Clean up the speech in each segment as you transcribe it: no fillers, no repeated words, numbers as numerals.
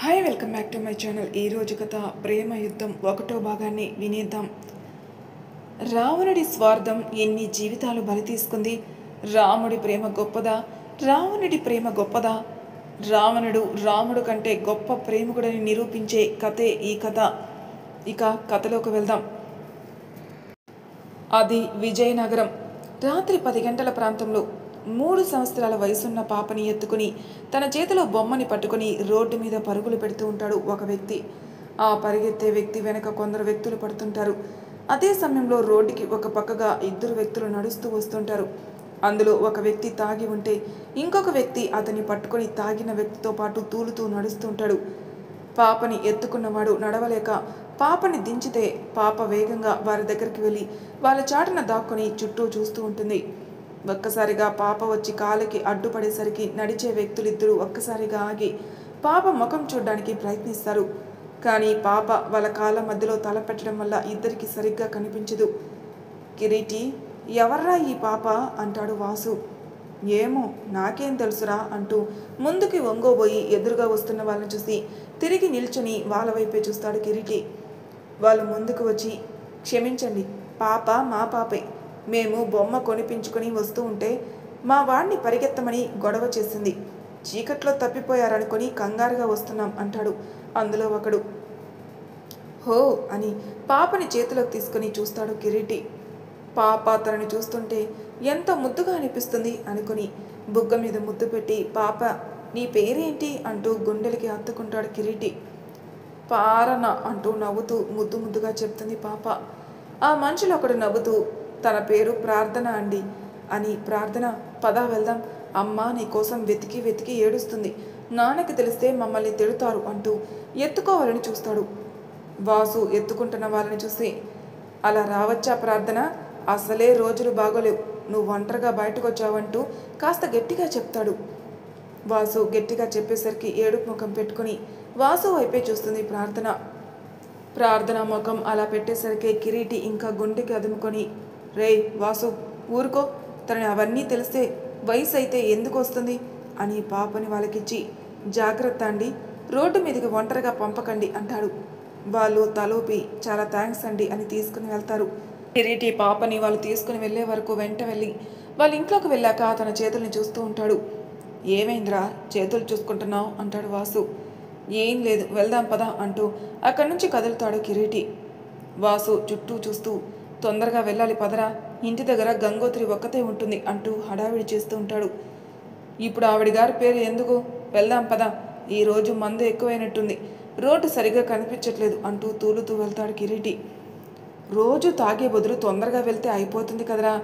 Hi welcome back to my channel. ఈరోజు కథ ప్రేమ యుద్ధం 1వ భాగాన్ని వినేద్దాం. రావణుడి స్వార్థం ఎన్ని జీవితాలు బలి తీసుకుంది. రాముడి ప్రేమ గొప్పదా, రావణుడి ప్రేమ గొప్పదా? రాముడు కంటే గొప్ప ప్రేమికుడని నిరూపించే కథే ఈ కథ. ఇక కథలోకి వెళ్దాం. అది విజయనగరం. రాత్రి 10 గంటల ప్రాంతంలో 3 సంవత్సరాల వయసున్న పాపని ఎత్తుకుని తన చేతిలో బొమ్మని పట్టుకుని రోడ్డు మీద పరుగులు పెడుతూ ఉంటాడు ఒక వ్యక్తి. ఆ పరిగెత్తే వ్యక్తి వెనక కొందరు వ్యక్తులు పడుతుంటారు. అదే సమయంలో రోడ్డుకి ఒక పక్కగా 2 వ్యక్తులు నడుస్తూ వస్తుంటారు. అందులో ఒక వ్యక్తి తాగి ఉంటే ఇంకొక వ్యక్తి అతన్ని పట్టుకొని తాగిన వ్యక్తితో పాటు తూలుతూ నడుస్తుంటాడు. పాపని ఎత్తుకున్నవాడు నడవలేక పాపని దించితే పాప వేగంగా వారి దగ్గరికి వెళ్ళి వాళ్ళ చాటున దాక్కుని చుట్టూ చూస్తూ ఉంటుంది. ఒక్కసారిగా పాప వచ్చి కాలికి అడ్డుపడేసరికి నడిచే వ్యక్తులిద్దరూ ఒక్కసారిగా ఆగి పాప ముఖం చూడడానికి ప్రయత్నిస్తారు. కానీ పాప వాళ్ళ కాళ్ళ మధ్యలో తల పెట్టడం వల్ల ఇద్దరికి సరిగ్గా కనిపించదు. కిరీటి, ఎవర్రా ఈ పాప అంటాడు వాసు. ఏమో నాకేం తెలుసురా అంటూ ముందుకి వంగోబోయి ఎదురుగా వస్తున్న వాళ్ళని చూసి తిరిగి నిల్చుని వాళ్ళ వైపే చూస్తాడు కిరీటి. వాళ్ళు ముందుకు వచ్చి, క్షమించండి, పాప మా పాపే. మేము బొమ్మ కొనిపించుకొని వస్తూ ఉంటే మా వాడిని పరిగెత్తమని గొడవ చేసింది. చీకట్లో తప్పిపోయారనుకొని కంగారుగా వస్తున్నాం అంటాడు అందులో ఒకడు. హో అని పాపని చేతిలోకి తీసుకుని చూస్తాడు కిరీటి. పాప తనని చూస్తుంటే ఎంతో ముద్దుగా అనిపిస్తుంది అనుకుని బుగ్గ మీద ముద్దు పెట్టి, పాప నీ పేరేంటి అంటూ గుండెలకి హత్తుకుంటాడు కిరీటి. పారన అంటూ నవ్వుతూ ముద్దుగా చెప్తుంది పాప. ఆ మనుషులు ఒకడు నవ్వుతూ, తన పేరు ప్రార్థన అండి అని. ప్రార్థన, పదా వెళ్దాం, అమ్మ నీ కోసం వెతికి ఏడుస్తుంది, నాన్నకి తెలిస్తే మమ్మల్ని తిడతారు అంటూ ఎత్తుకోవాలని చూస్తాడు. వాసు ఎత్తుకుంటున్న వాళ్ళని చూసి, అలా రావచ్చా ప్రార్థన, అసలే రోజులు బాగోలేవు, నువ్వు ఒంటరిగా బయటకు వచ్చావంటూ కాస్త గట్టిగా చెప్తాడు. వాసు గట్టిగా చెప్పేసరికి ఏడుపు ముఖం పెట్టుకుని వాసు వైపే చూస్తుంది ప్రార్థన ముఖం అలా పెట్టేసరికి కిరీటి ఇంకా గుండెకి అదుముకొని, రేయ్ వాసు ఊరుకో, తనని అవన్నీ తెలిస్తే వయసు అయితే ఎందుకు వస్తుంది అని పాపని వాళ్ళకిచ్చి, జాగ్రత్త అండి, రోడ్డు మీదకి ఒంటరిగా పంపకండి అంటాడు. వాళ్ళు తలూపి చాలా థ్యాంక్స్ అండి అని తీసుకుని వెళ్తారు. కిరీటి పాపని వాళ్ళు తీసుకుని వెళ్ళే వరకు వెంట వెళ్ళి వాళ్ళ ఇంట్లోకి వెళ్ళాక తన చేతుల్ని చూస్తూ ఉంటాడు. ఏమైందిరా చేతులు చూసుకుంటున్నావు అంటాడు వాసు. ఏం లేదు, వెళ్దాం పదా అంటూ అక్కడి నుంచి కదులుతాడు కిరీటి. వాసు చుట్టూ చూస్తూ, తొందరగా వెళ్ళాలి పదరా, ఇంటి దగ్గర గంగోత్రి ఒక్కతే ఉంటుంది అంటూ హడావిడి చేస్తూ ఉంటాడు. ఇప్పుడు ఆవిడ గారి పేరు ఎందుకు, వెళ్దాం పదా, ఈరోజు మందు ఎక్కువైనట్టుంది, రోడ్డు సరిగ్గా కనిపించట్లేదు అంటూ తూలుతూ వెళ్తాడు కిరీటి. రోజు తాగే బదులు తొందరగా వెళ్తే అయిపోతుంది కదరా,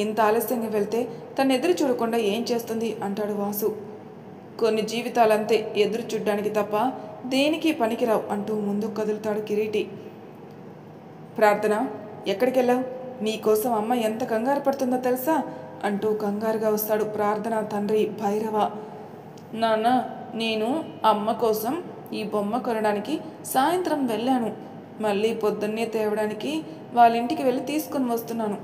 ఇంత ఆలస్యంగా వెళ్తే తను ఎదురు చూడకుండా ఏం చేస్తుంది అంటాడు వాసు. కొన్ని జీవితాలంతే, ఎదురు చూడ్డానికి తప్ప దేనికి పనికిరావు అంటూ ముందుకు కదులుతాడు కిరీటి. ప్రార్థన, ఎక్కడికి వెళ్ళావు, నీకోసం అమ్మ ఎంత కంగారు పడుతుందో తెలుసా అంటూ కంగారుగా వస్తాడు ప్రార్థన తండ్రి భైరవ. నాన్న, నేను అమ్మ కోసం ఈ బొమ్మ కొనడానికి సాయంత్రం వెళ్ళాను, మళ్ళీ పొద్దున్నే తేవడానికి వాళ్ళ ఇంటికి వెళ్ళి తీసుకుని వస్తున్నాను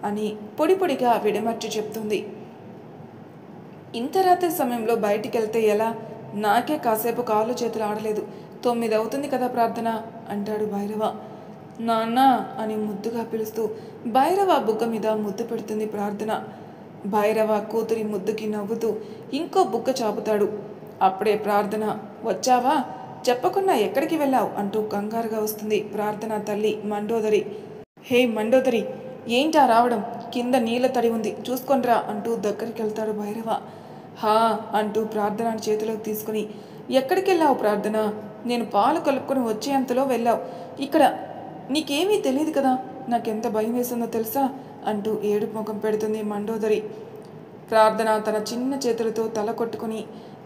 అని పొడిగా విడమర్చి చెప్తుంది. ఇంత రాత్రి సమయంలో బయటికి వెళ్తే ఎలా, నాకే కాసేపు కాళ్ళు చేతులు ఆడలేదు, 9 అవుతుంది కదా ప్రార్థన అంటాడు భైరవ. నాన్న అని ముద్దుగా పిలుస్తూ భైరవ బుగ్గ మీద ముద్దు పెడుతుంది ప్రార్థన. భైరవ కూతురి ముద్దుకి నవ్వుతూ ఇంకో బుగ్గ చాపుతాడు. అప్పుడే ప్రార్థన, వచ్చావా, చెప్పకుండా ఎక్కడికి వెళ్ళావు అంటూ కంగారుగా వస్తుంది ప్రార్థన తల్లి మండోదరి. హే మండోదరి, ఏంటా రావడం, కింద నీళ్ళ తడి ఉంది చూసుకొనిరా అంటూ దగ్గరికి వెళ్తాడు భైరవ. హా అంటూ ప్రార్థన చేతిలోకి తీసుకుని, ఎక్కడికి వెళ్ళావు ప్రార్థన, నేను పాలు కలుపుకొని వచ్చేంతలో వెళ్ళావు, ఇక్కడ నీకేమీ తెలియదు కదా, నాకెంత భయం వేసిందో తెలుసా అంటూ ఏడుపు ముఖం పెడుతుంది మండోదరి. ప్రార్థన తన చిన్న చేతులతో తల కొట్టుకుని,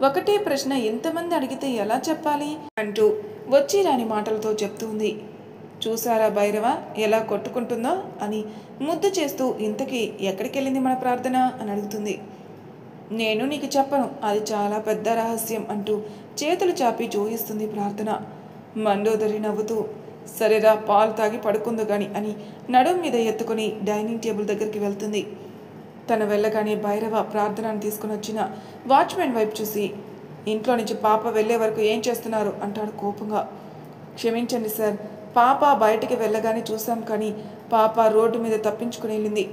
ఒకటే ప్రశ్న ఎంతమంది అడిగితే ఎలా చెప్పాలి అంటూ వచ్చి రాని మాటలతో చెప్తుంది. చూసారా భైరవ ఎలా కొట్టుకుంటుందో అని ముద్దు చేస్తూ, ఇంతకీ ఎక్కడికి వెళ్ళింది మన ప్రార్థన అని అడుగుతుంది. నేను నీకు చెప్పను, అది చాలా పెద్ద రహస్యం అంటూ చేతులు చాపి చూయిస్తుంది ప్రార్థన. మండోదరి నవ్వుతూ, సరేరా పాలు తాగి పడుకుందు గాని అని నడుం మీద ఎత్తుకొని డైనింగ్ టేబుల్ దగ్గరికి వెళ్తుంది. తను వెళ్ళగానే భైరవ ప్రార్థనను తీసుకుని వచ్చిన వాచ్మెన్ వైపు చూసి, ఇంట్లో నుంచి పాప వెళ్ళే వరకు ఏం చేస్తున్నారు అంటాడు కోపంగా. క్షమించండి సార్, పాప బయటికి వెళ్ళగానే చూసాం, కానీ పాప రోడ్డు మీద తప్పించుకుని వెళ్ళింది.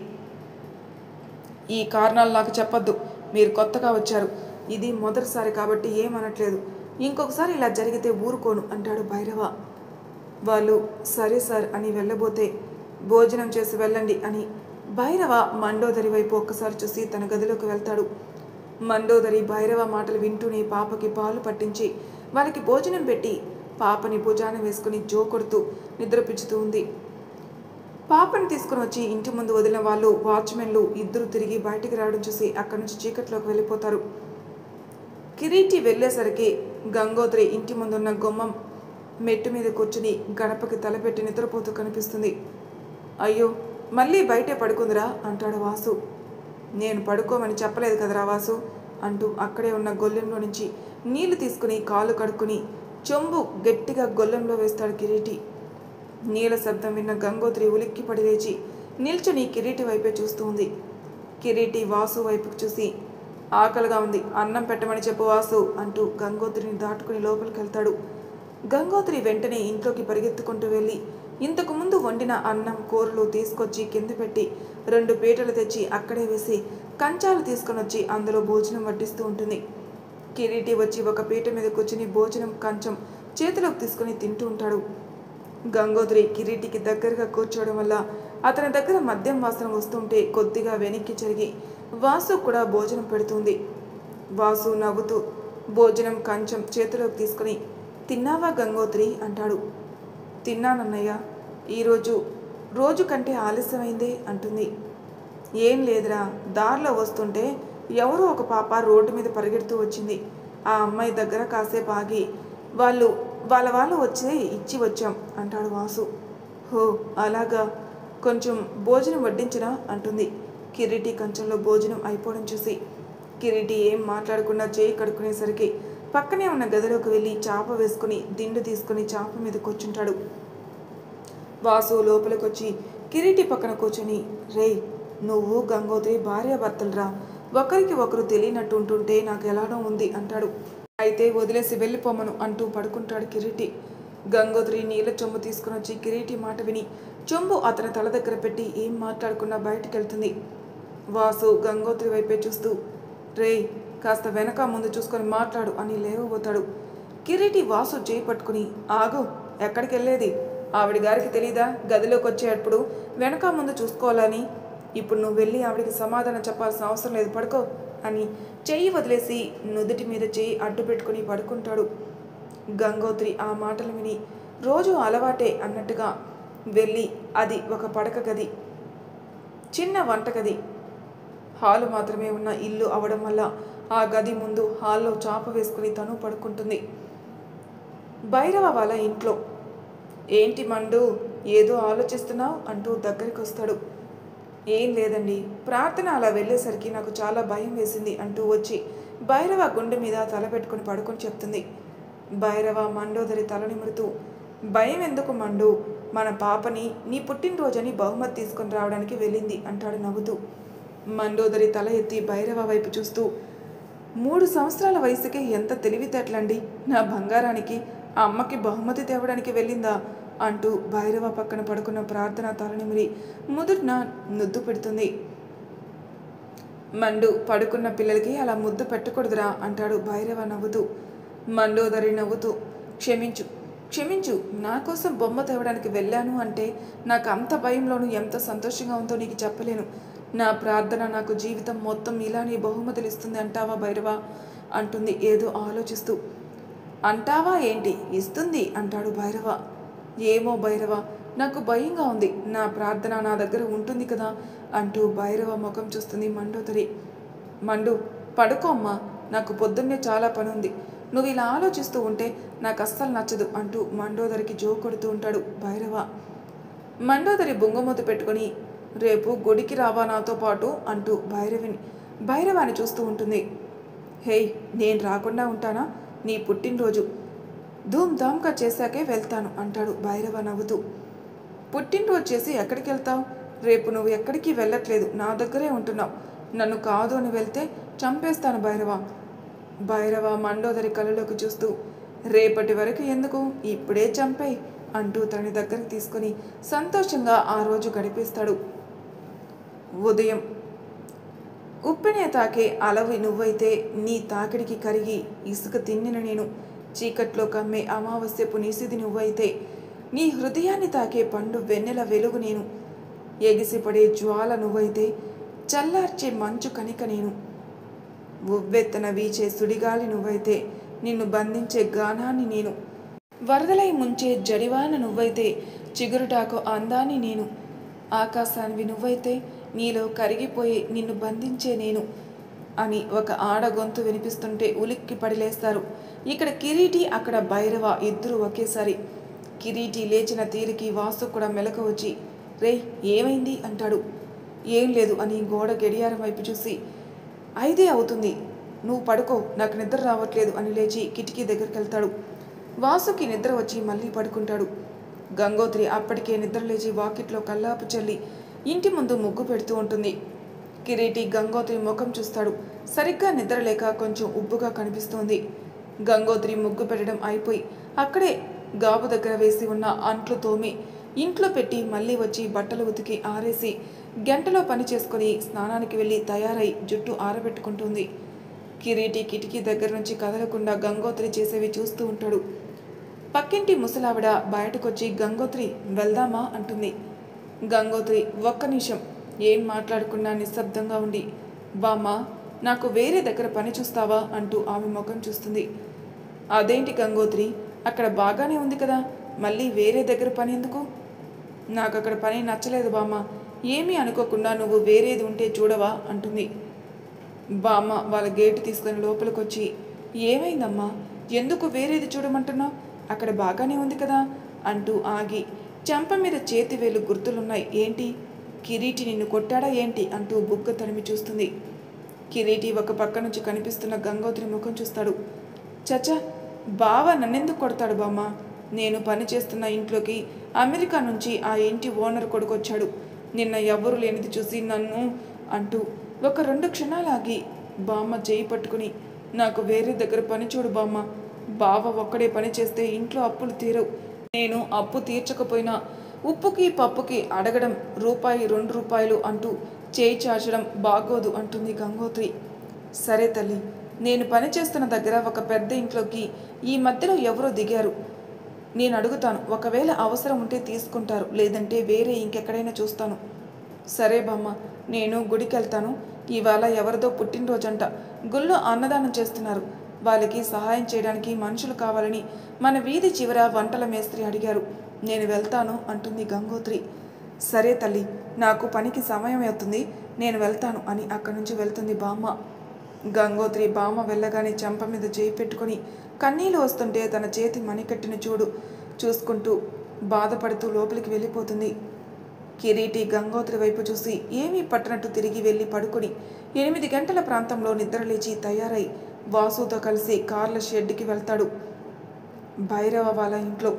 ఈ కారణాలు నాకు చెప్పొద్దు. మీరు కొత్తగా వచ్చారు, ఇది మొదటిసారి కాబట్టి ఏమనట్లేదు. ఇంకొకసారి ఇలా జరిగితే ఊరుకోను అంటాడు భైరవ. వాళ్ళు సరే సార్ అని వెళ్ళబోతే భోజనం చేసి వెళ్ళండి అని భైరవ మండోదరి వైపు ఒక్కసారి చూసి తన గదిలోకి వెళ్తాడు. మండోదరి భైరవ మాటలు వింటూనే పాపకి పాలు పట్టించి వాళ్ళకి భోజనం పెట్టి పాపని భుజాన వేసుకుని జో కొడుతూ నిద్రపిచ్చుతూ ఉంది. పాపని తీసుకుని వచ్చి ఇంటి ముందు వదిలిన వాళ్ళు వాచ్మెన్లు ఇద్దరు తిరిగి బయటికి రావడం చూసి అక్కడి నుంచి చీకట్లోకి వెళ్ళిపోతారు. కిరీటి వెళ్ళేసరికి గంగోత్రి ఇంటి ముందున్న గుమ్మం మెట్టు మీద కూర్చుని గడపకి తలపెట్టి నిద్రపోతూ కనిపిస్తుంది. అయ్యో, మళ్ళీ బయటే పడుకుందిరా అంటాడు వాసు. నేను పడుకోమని చెప్పలేదు కదరా వాసు అంటూ అక్కడే ఉన్న గొల్లెంలో నుంచి నీళ్లు తీసుకుని కాలు కడుక్కుని చెంబు గట్టిగా గొల్లెంలో వేస్తాడు కిరీటి. నీళ్ళ శబ్దం విన్న గంగోత్రి ఉలిక్కి పడి లేచి నిల్చుని కిరీటి వైపే చూస్తూ ఉంది. కిరీటి వాసు వైపుకు చూసి, ఆకలిగా ఉంది, అన్నం పెట్టమని చెప్పు వాసు అంటూ గంగోత్రిని దాటుకుని లోపలికి వెళ్తాడు. గంగోత్రి వెంటనే ఇంట్లోకి పరిగెత్తుకుంటూ వెళ్ళి ఇంతకు ముందు వండిన అన్నం కూరలు తీసుకొచ్చి కింద పెట్టి 2 పీటలు తెచ్చి అక్కడే వేసి కంచాలు తీసుకొని వచ్చి అందులో భోజనం వడ్డిస్తూ ఉంటుంది. కిరీటి వచ్చి ఒక పీట మీద కూర్చుని భోజనం కంచం చేతిలోకి తీసుకుని తింటూ ఉంటాడు. గంగోత్రి కిరీటికి దగ్గరగా కూర్చోవడం వల్ల అతని దగ్గర మద్యం వాసన వస్తుంటే కొద్దిగా వెనక్కి జరిగి వాసు కూడా భోజనం పెడుతుంది. వాసు నవ్వుతూ భోజనం కంచం చేతిలోకి తీసుకుని, తిన్నావా గంగోత్రి అంటాడు. తిన్నానన్నయ్య, ఈరోజు రోజు కంటే ఆలస్యమైందే అంటుంది. ఏం లేదురా, దారిలో వస్తుంటే ఎవరో ఒక పాప రోడ్డు మీద పరిగెడుతూ వచ్చింది. ఆ అమ్మాయి దగ్గర కాసేపు ఆగి వాళ్ళ వచ్చి ఇచ్చి వచ్చాం అంటాడు వాసు. హో అలాగా, కొంచెం భోజనం వడ్డించరా అంటుంది. కిరీటి కంచంలో భోజనం అయిపోవడం చూసి కిరీటి ఏం మాట్లాడకుండా చేయి కడుక్కునేసరికి పక్కనే ఉన్న గదిలోకి వెళ్ళి చాప వేసుకుని దిండు తీసుకుని చాప మీద కూర్చుంటాడు. వాసు లోపలికి వచ్చి కిరీటి పక్కన కూర్చొని, రేయ్, నువ్వు గంగోత్రి భార్యాభర్తలురా, ఒకరికి ఒకరు తెలియనట్టు ఉంటుంటే నాకు ఎలానో ఉంది అంటాడు. అయితే వదిలేసి వెళ్ళిపోమను అంటూ పడుకుంటాడు కిరీటి. గంగోత్రి నీళ్ళ చెంబు తీసుకుని వచ్చి కిరీటి మాట విని చెంబు అతని తల దగ్గర పెట్టి ఏం మాట్లాడకుండా బయటికి వెళ్తుంది. వాసు గంగోత్రి వైపే చూస్తూ, రేయ్, కాస్త వెనక ముందు చూసుకొని మాట్లాడు అని లేవబోతాడు. కిరీటి వాసు చేయి పట్టుకుని, ఆగు, ఎక్కడికి వెళ్ళేది? ఆవిడ గారికి తెలీదా గదిలోకి వచ్చేటప్పుడు వెనక ముందు చూసుకోవాలని? ఇప్పుడు నువ్వు వెళ్ళి ఆవిడికి సమాధానం చెప్పాల్సిన అవసరం లేదు, పడుకో అని చెయ్యి వదిలేసి నుదుటి మీద చెయ్యి అడ్డు పెట్టుకుని పడుకుంటాడు. గంగోత్రి ఆ మాటలు విని రోజు అలవాటే అన్నట్టుగా వెళ్ళి అది ఒక పడక గది, చిన్న వంటగది, హాలు మాత్రమే ఉన్న ఇల్లు అవడం వల్ల ఆ గది ముందు హాల్లో చాప వేసుకుని తను పడుకుంటుంది. భైరవ వాళ్ళ ఇంట్లో, ఏంటి మండు, ఏదో ఆలోచిస్తున్నావు అంటూ దగ్గరికి వస్తాడు. ఏం లేదండి, ప్రార్థన అలా వెళ్ళేసరికి నాకు చాలా భయం వేసింది అంటూ వచ్చి భైరవ గుండె మీద తల పెట్టుకుని పడుకొని చెప్తుంది. భైరవ మండోదరి తల నిమురుతూ, భయం ఎందుకు మండు, మన పాపని నీ పుట్టినరోజని బహుమతి తీసుకొని రావడానికి వెళ్ళింది అంటాడు నవ్వుతూ. మండోదరి తల ఎత్తి భైరవ వైపు చూస్తూ, 3 సంవత్సరాల వయసుకే ఎంత తెలివితేటలండి, నా బంగారానికి ఆ అమ్మకి బహుమతి తేవడానికి వెళ్ళిందా అంటూ భైరవ పక్కన పడుకున్న ప్రార్థన తలనిమిరి ముదుటిన ముద్దు పెడుతుంది. మండు, పడుకున్న పిల్లలకి అలా ముద్దు పెట్టకూడదురా అంటాడు భైరవ నవ్వుతూ. మండోదరి నవ్వుతూ, క్షమించు క్షమించు, నా కోసం బొమ్మ తేవడానికి వెళ్ళాను అంటే నాకు అంత భయంలోనూ ఎంత సంతోషంగా ఉందో నీకు చెప్పలేను. నా ప్రార్థన నాకు జీవితం మొత్తం ఇలానే బహుమతులు ఇస్తుంది అంటావా భైరవ అంటుంది ఏదో ఆలోచిస్తూ. అంటావా ఏంటి, ఇస్తుంది అంటాడు భైరవ. ఏమో భైరవ, నాకు భయంగా ఉంది, నా ప్రార్థన నా దగ్గర ఉంటుంది కదా అంటూ భైరవ ముఖం చూస్తుంది మండోదరి. మండు, పడుకో అమ్మా, నాకు పొద్దున్నే చాలా పని ఉంది, నువ్వు ఇలా ఆలోచిస్తూ ఉంటే నాకు అస్సలు నచ్చదు అంటూ మండోదరికి జో కొడుతూ ఉంటాడు భైరవ. మండోదరి బొంగమూత పెట్టుకుని, రేపు గుడికి రావా నాతో పాటు అంటూ భైరవాన్ని చూస్తూ ఉంటుంది. హేయ్, నేను రాకుండా ఉంటానా? నీ పుట్టినరోజు ధూమ్ధామ్గా చేశాకే వెళ్తాను అంటాడు భైరవ నవ్వుతూ. పుట్టినరోజు చేసి ఎక్కడికి వెళ్తావు? రేపు నువ్వు ఎక్కడికి వెళ్ళట్లేదు, నా దగ్గరే ఉంటున్నావు. నన్ను కాదు అని వెళ్తే చంపేస్తాను భైరవ. భైరవ మండోదరి కళ్ళలోకి చూస్తూ, రేపటి వరకు ఎందుకు, ఇప్పుడే చంపేయ్ అంటూ తనని దగ్గరికి తీసుకొని సంతోషంగా ఆ రోజు గడిపేస్తాడు. ఉదయం ఉప్పెనే తాకే అలవి నువ్వైతే, నీ తాకిడికి కరిగి ఇసుక తిన్నిన నేను, చీకట్లో కమ్మే అమావాస్యపు నిసిది నువ్వైతే, నీ హృదయాన్ని తాకే పండు వెన్నెల వెలుగు నేను, ఎగిసిపడే జ్వాల నువ్వైతే, చల్లార్చే మంచు కనిక నేను, ఉవ్వెత్తన వీచే సుడిగాలి నువ్వైతే, నిన్ను బంధించే గానాన్ని నేను, వరదలై ముంచే జడివాన నువ్వైతే, చిగురుటాకు అందాన్ని నేను, ఆకాశానివి నువ్వైతే, నీలో కరిగిపోయి నిన్ను బంధించే నేను అని ఒక ఆడ గొంతు వినిపిస్తుంటే ఉలిక్కి పడిలేస్తారు. ఇక్కడ కిరీటి, అక్కడ భైరవ ఇద్దరు ఒకేసారి. కిరీటి లేచిన తీరికి వాసు కూడా మెలకు వచ్చి, రే ఏమైంది అంటాడు. ఏం లేదు అని గోడ గడియారం వైపు చూసి, 5 అవుతుంది, నువ్వు పడుకో, నాకు నిద్ర రావట్లేదు అని లేచి కిటికీ దగ్గరికి వెళ్తాడు. వాసుకి నిద్ర వచ్చి మళ్ళీ పడుకుంటాడు. గంగోత్రి అప్పటికే నిద్ర లేచి వాకిట్లో కల్లాపు చల్లి ఇంటి ముందు ముగ్గు పెడుతూ ఉంటుంది. కిరీటి గంగోత్రి ముఖం చూస్తాడు. సరిగ్గా నిద్రలేక కొంచెం ఉబ్బుగా కనిపిస్తోంది. గంగోత్రి ముగ్గు పెట్టడం అయిపోయి అక్కడే గాబు దగ్గర వేసి ఉన్న అంట్లు తోమి ఇంట్లో పెట్టి మళ్ళీ వచ్చి బట్టలు ఉతికి ఆరేసి గంటలో పని చేసుకుని స్నానానికి వెళ్ళి తయారై జుట్టు ఆరబెట్టుకుంటుంది. కిరీటి కిటికీ దగ్గర నుంచి కదలకుండా గంగోత్రి చేసేవి చూస్తూ ఉంటాడు. పక్కింటి ముసలావిడ బయటకొచ్చి, గంగోత్రి వెళ్దామా అంటుంది. గంగోత్రి ఒక్క నిమిషం ఏం మాట్లాడకుండా నిశ్శబ్దంగా ఉండి, బామ్మ నాకు వేరే దగ్గర పని చూస్తావా అంటూ ఆమె ముఖం చూస్తుంది. అదేంటి గంగోత్రి, అక్కడ బాగానే ఉంది కదా, మళ్ళీ వేరే దగ్గర పని ఎందుకు? నాకు అక్కడ పని నచ్చలేదు బామ్మ, ఏమీ అనుకోకుండా నువ్వు వేరేది ఉంటే చూడవా అంటుంది. బామ్మ వాళ్ళ గేటు తీసుకొని లోపలికి వచ్చి, ఏమైందమ్మా, ఎందుకు వేరేది చూడమంటున్నావు, అక్కడ బాగానే ఉంది కదా అంటూ ఆగి, చెంప మీద చేతివేలు గుర్తులున్నాయి ఏంటి, కిరీటి నిన్ను కొట్టాడా ఏంటి అంటూ బుగ్గ తడిమి చూస్తుంది. కిరీటి ఒక పక్క నుంచి కనిపిస్తున్న గంగోత్రి ముఖం చూస్తాడు. చచ్చా, బావ నన్నెందుకు కొడతాడు బామ్మ, నేను పని చేస్తున్న ఇంట్లోకి అమెరికా నుంచి ఆ ఇంటి ఓనర్ కొడుకొచ్చాడు, నిన్న ఎవరు లేనిది చూసి నన్ను అంటూ ఒక 2 క్షణాలాగి బామ్మ చేయి పట్టుకుని, నాకు వేరే దగ్గర పని చూడు బామ్మ, బావ ఒక్కడే పని చేస్తే ఇంట్లో అప్పులు తీరవు, నేను అప్పు తీర్చకపోయినా ఉప్పుకి పప్పుకి అడగడం రూపాయి 2 రూపాయలు అంటూ చేయి చాచడం బాగోదు అంటుంది గంగోత్రి. సరే తల్లి, నేను పని చేస్తున్న దగ్గర ఒక పెద్ద ఇంట్లోకి ఈ మధ్యలో ఎవరో దిగారు, నేను అడుగుతాను, ఒకవేళ అవసరం ఉంటే తీసుకుంటారు, లేదంటే వేరే ఇంకెక్కడైనా చూస్తాను. సరే బామ్మ, నేను గుడికి వెళ్తాను, ఇవాళ ఎవరిదో పుట్టినరోజంట, గుళ్ళో అన్నదానం చేస్తున్నారు, వాళ్ళకి సహాయం చేయడానికి మనుషులు కావాలని మన వీధి చివర వంటల మేస్త్రి అడిగారు, నేను వెళ్తాను అంటుంది గంగోత్రి. సరే తల్లి, నాకు పనికి సమయం అవుతుంది, నేను వెళ్తాను అని అక్కడి నుంచి వెళ్తుంది బామ్మ. గంగోత్రి బామ్మ వెళ్ళగానే చెంప మీద చేయి పెట్టుకొని కన్నీళ్ళు వస్తుంటే తన చేతి మణికట్టుని చూసుకుంటూ బాధపడుతూ లోపలికి వెళ్ళిపోతుంది. కిరీటి గంగోత్రి వైపు చూసి ఏమీ పట్టనట్టు తిరిగి వెళ్ళి పడుకుని 8 గంటల ప్రాంతంలో నిద్రలేచి తయారై వాసుతో కలిసి కార్ల షెడ్కి వెళ్తాడు. భైరవ వాళ్ళ ఇంట్లో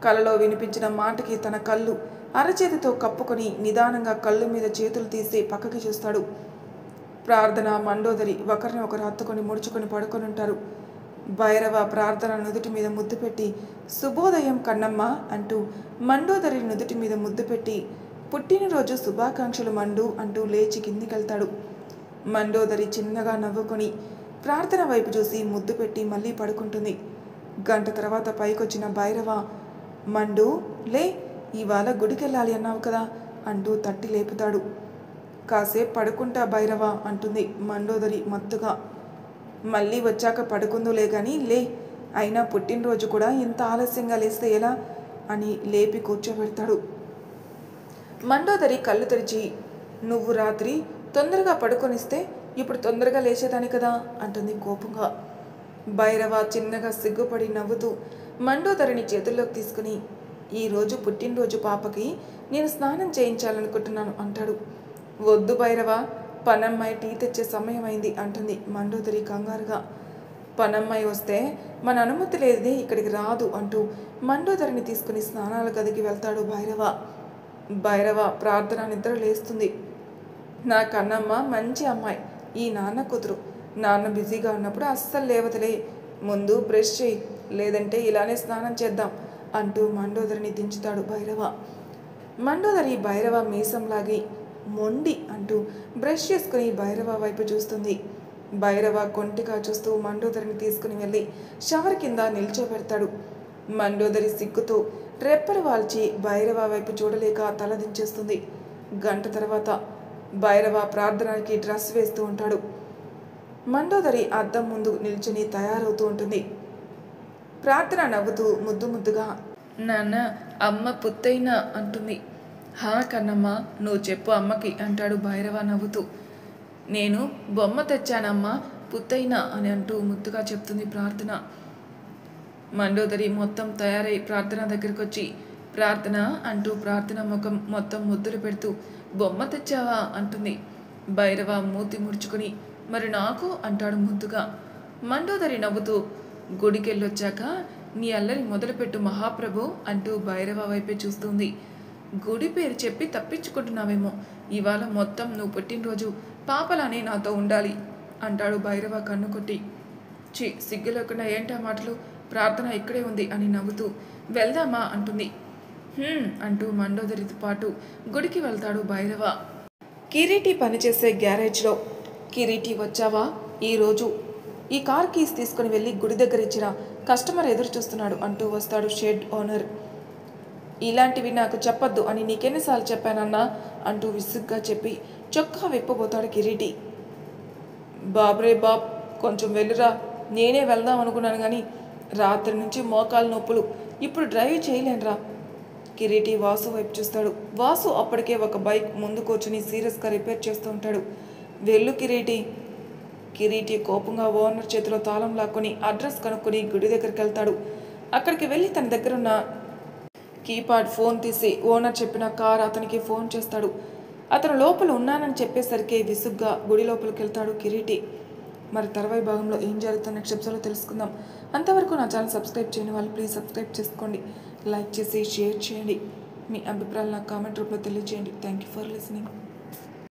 కలలో వినిపించిన మాటకి తన కళ్ళు అరచేతితో కప్పుకొని నిదానంగా కళ్ళు మీద చేతులు తీసి పక్కకి చూస్తాడు. ప్రార్థన, మండోదరి ఒకరిని ఒకరు హత్తుకొని ముడుచుకొని పడుకొని ఉంటారు. భైరవ ప్రార్థన నుదుటి మీద ముద్దు పెట్టి, శుభోదయం కన్నమ్మ అంటూ మండోదరి నుదుటి మీద ముద్దు పెట్టి, పుట్టినరోజు శుభాకాంక్షలు మండు అంటూ లేచి కిందికెళ్తాడు. మండోదరి చిన్నగా నవ్వుకొని ప్రార్థన వైపు చూసి ముద్దు పెట్టి మళ్ళీ పడుకుంటుంది. గంట తర్వాత పైకొచ్చిన భైరవ, మండు లే, ఇవాళ గుడికెళ్ళాలి అన్నావు కదా అంటూ తట్టి లేపుతాడు. కాసేపు పడుకుంటా భైరవ అంటుంది మండోదరి మత్తుగా. మళ్ళీ వచ్చాక పడుకుందులే కానీ లే, అయినా పుట్టినరోజు కూడా ఇంత ఆలస్యంగా లేస్తే ఎలా అని లేపి కూర్చోబెడతాడు. మండోదరి కళ్ళు తెరిచి, నువ్వు రాత్రి తొందరగా పడుకొనిస్తే ఇప్పుడు తొందరగా లేచేదాని కదా అంటుంది కోపంగా. భైరవ చిన్నగా సిగ్గుపడి నవ్వుతూ మండోదరిని చేతుల్లోకి తీసుకుని, ఈరోజు పుట్టినరోజు పాపకి నేను స్నానం చేయించాలనుకుంటున్నాను అంటాడు. వద్దు భైరవ, పనమ్మాయి టీ తెచ్చే సమయం అయింది అంటుంది మండోదరి కంగారుగా. పనమ్మాయి వస్తే మన అనుమతి లేదే ఇక్కడికి రాదు అంటూ మండోదరిని తీసుకుని స్నానాల గదికి వెళ్తాడు భైరవ. భైరవ ప్రార్థన నిద్ర లేస్తుంది. నా కన్నమ్మ మంచి అమ్మాయి, ఈ నాన్న కూతురు, నాన్న బిజీగా ఉన్నప్పుడు అస్సలు లేవతలే, ముందు బ్రష్ చేయి, లేదంటే ఇలానే స్నానం చేద్దాం అంటూ మండోదరిని దించుతాడు భైరవ. మండోదరి భైరవ మీసంలాగి మొండి అంటూ బ్రష్ చేసుకుని భైరవ వైపు చూస్తుంది. భైరవ కొంటిగా చూస్తూ మండోదరిని తీసుకుని వెళ్ళి షవర్ కింద నిల్చోబెడతాడు. మండోదరి సిగ్గుతో రెప్పలు వాల్చి భైరవ వైపు చూడలేక తలదించేస్తుంది. గంట తర్వాత భైరవ ప్రార్థనకి డ్రెస్ వేస్తూ ఉంటాడు. మండోదరి అద్దం ముందు నిల్చుని తయారవుతూ ఉంటుంది. ప్రార్థన నవ్వుతూ ముద్దు ముద్దుగా నాన్న అమ్మ పుత్తైన అంటుంది. హా కన్నమ్మ, నువ్వు చెప్పు అమ్మకి అంటాడు భైరవ నవ్వుతూ. నేను బొమ్మ తెచ్చానమ్మా పుత్తైన అని అంటూ ముద్దుగా చెప్తుంది ప్రార్థన. మండోదరి మొత్తం తయారై ప్రార్థన దగ్గరికి వచ్చి ప్రార్థన అంటూ ప్రార్థన ముఖం మొత్తం ముద్దులు పెడుతూ బొమ్మ తెచ్చావా అంటుంది. భైరవ మూతి ముడుచుకుని మరి నాకు అంటాడు ముద్దుగా. మండోదరి నవ్వుతూ గుడికెళ్ళొచ్చాక నీ అల్లరి మొదలుపెట్టు మహాప్రభు అంటూ భైరవ వైపే చూస్తుంది. గుడి పేరు చెప్పి తప్పించుకుంటున్నావేమో, ఇవాళ మొత్తం నువ్వు పుట్టినరోజు పాపలానే నాతో ఉండాలి అంటాడు భైరవ కన్ను కొట్టి. సిగ్గు లేకుండా ఏంటా మాటలు, ప్రార్థన ఇక్కడే ఉంది అని నవ్వుతూ వెళ్దామా అంటుంది. అంటూ మండోదరితో పాటు గుడికి వెళ్తాడు భైరవ. కిరీటి పనిచేసే గ్యారేజ్లో కిరీటి వచ్చావా, ఈరోజు ఈ కార్ కీస్ తీసుకుని వెళ్ళి గుడి దగ్గర ఇచ్చిన కస్టమర్ ఎదురు చూస్తున్నాడు అంటూ వస్తాడు షెడ్ ఓనర్. ఇలాంటివి నాకు చెప్పొద్దు అని నీకెన్నిసార్లు చెప్పానన్నా అంటూ విసుగ్గా చెప్పి చొక్కా విప్పబోతాడు కిరీటి. బాబ్రే బాబ్, కొంచెం వెళ్ళురా, నేనే వెళ్దాం అనుకున్నాను కానీ రాత్రి నుంచి మోకాలు నొప్పులు, ఇప్పుడు డ్రైవ్ చేయలేనురా. కిరీటి వాసు వైపు చూస్తాడు. వాసు అప్పటికే ఒక బైక్ ముందు కూర్చుని సీరియస్గా రిపేర్ చేస్తూ ఉంటాడు. వెళ్ళు కిరీటి. కిరీటి కోపంగా ఓనర్ చేతిలో తాళం లాక్కొని అడ్రస్ కనుక్కొని గుడి దగ్గరికి వెళ్తాడు. అక్కడికి వెళ్ళి తన దగ్గరున్న కీప్యాడ్ ఫోన్ తీసి ఓనర్ చెప్పిన కార్ అతనికి ఫోన్ చేస్తాడు. అతను లోపల ఉన్నానని చెప్పేసరికి విసుగ్గా గుడి లోపలికి వెళ్తాడు కిరీటి. మరి తర్వాయి భాగంలో ఏం జరుగుతుందో నెక్స్ట్ ఎపిసోడ్లో తెలుసుకుందాం. అంతవరకు నా ఛానల్ సబ్స్క్రైబ్ చేయని వాళ్ళు ప్లీజ్ సబ్స్క్రైబ్ చేసుకోండి, లైక్ చేసి షేర్ చేయండి, మీ అభిప్రాయాలు నాకు కామెంట్ రూపంలో తెలియజేయండి. Thank you for listening.